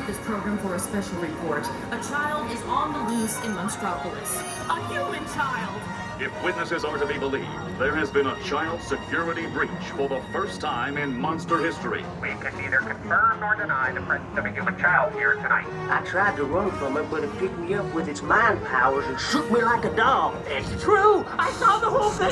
interrupt this program for a special report. A child is on the loose in Monstropolis. A human child! If witnesses are to be believed, there has been a child security breach for the first time in monster history. We can neither confirm nor deny the presence of a human child here tonight. I tried to run from it, but it picked me up with its mind powers and shook me like a dog. It's true! I saw the whole thing!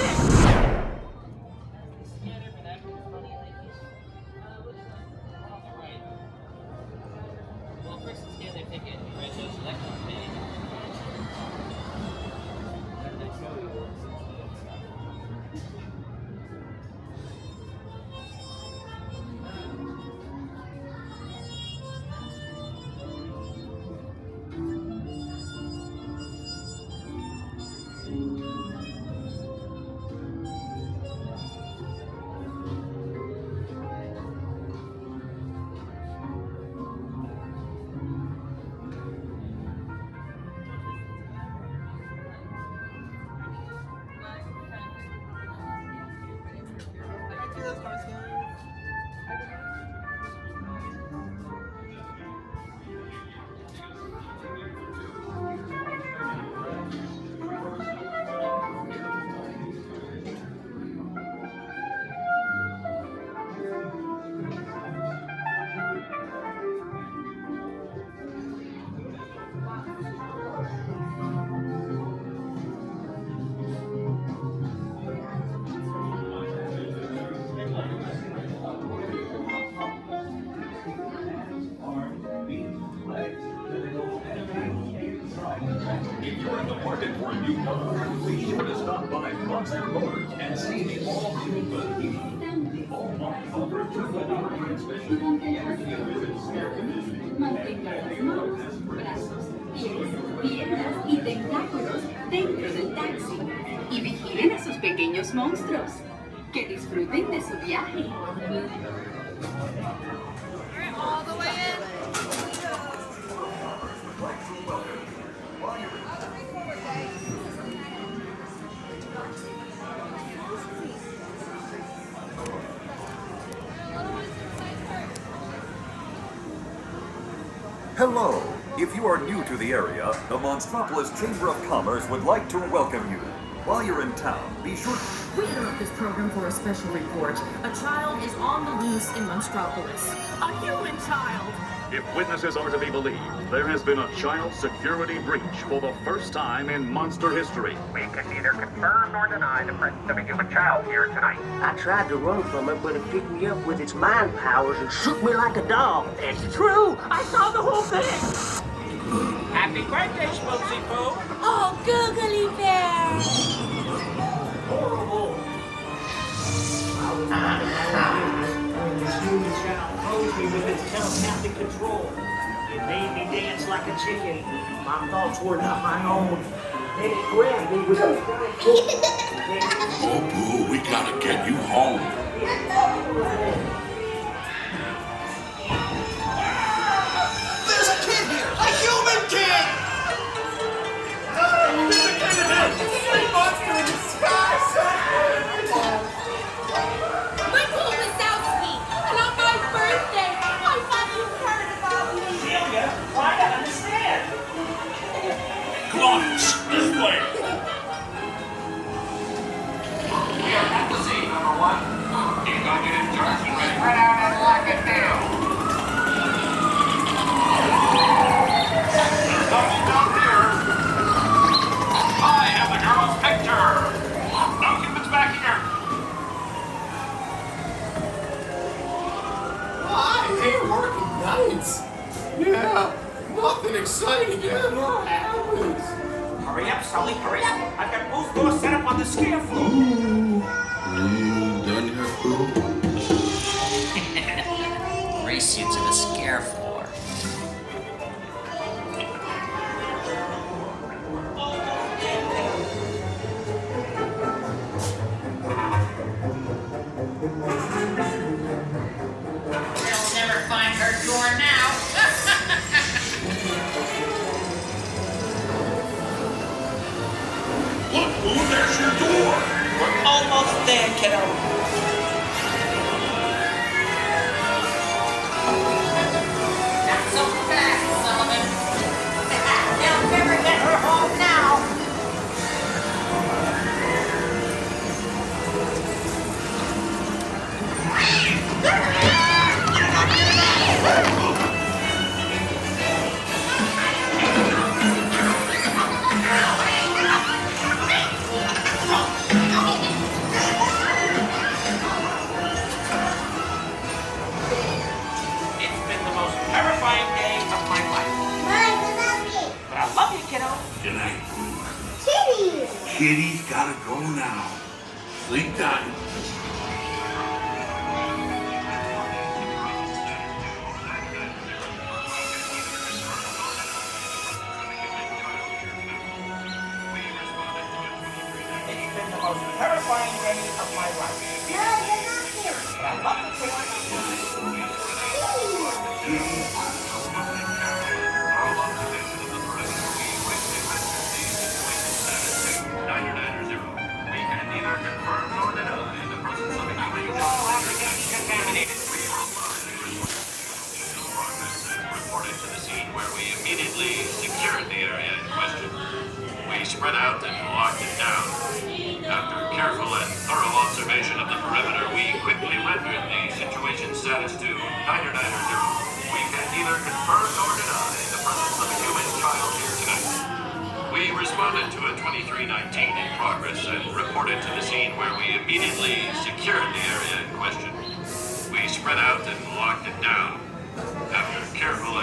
If you're in the market for a new car, be sure to stop by Monster Motors and see the all-new Vids. The all-model over $2 transmission, energy efficient air conditioning, and Los brazos, pies, piernas y tentáculos dentro del taxi. Y vigilen a sus pequeños monstruos. Que disfruten de su viaje. All the way in. Hello! If you are new to the area, the Monstropolis Chamber of Commerce would like to welcome you. While you're in town, be sure We interrupt this program for a special report. A child is on the loose in Monstropolis. A human child! If witnesses are to be believed, there has been a child security breach for the first time in monster history. We can neither confirm nor deny the presence of a human child here tonight. I tried to run from it, but it picked me up with its mind powers and shook me like a dog. It's true! I saw the whole thing! Happy birthday, Smokesy Poo! Oh, googly bear! This human child posed me with its telepathic control. It made me dance like a chicken. My thoughts were not my own. Then it grabbed me with its giant claws. Oh, Boo, we gotta get you home. There's a kid here! A human kid! There's a kid in here! A monster in disguise! Michael Wazowski! And on my birthday, I thought you heard about me! Celia, why not understand? Come on, this way. We are at the scene, number one. You're gonna get it dark and ready. Right out and lock it down. There's nothing down here. I have the girl's picture. No humans back here. I hate working nights. Yeah, nothing exciting ever happens. Hurry up, Sully, hurry up! I've got both doors set up on the scare floor. Done here, Boo? Race you to the scare floor. We'll never find her door now. Look, Boo, there's your door. We're almost there, kiddo. Not so fast. Good night. Kitty! Kitty's gotta go now. Sleep time. It's been the most terrifying day of my life. No, you're not here. But I love the We can neither confirm nor deny the presence of a human child contaminated. Reported to the scene where we immediately secured the area in question. We spread out and locked it down. After careful and thorough observation of the perimeter, we quickly rendered the situation status to 9900. We can neither confirm nor deny the presence of a human child here tonight. We responded to a 2319 in progress and reported to the scene where we immediately secured the area in question. We spread out and locked it down. After careful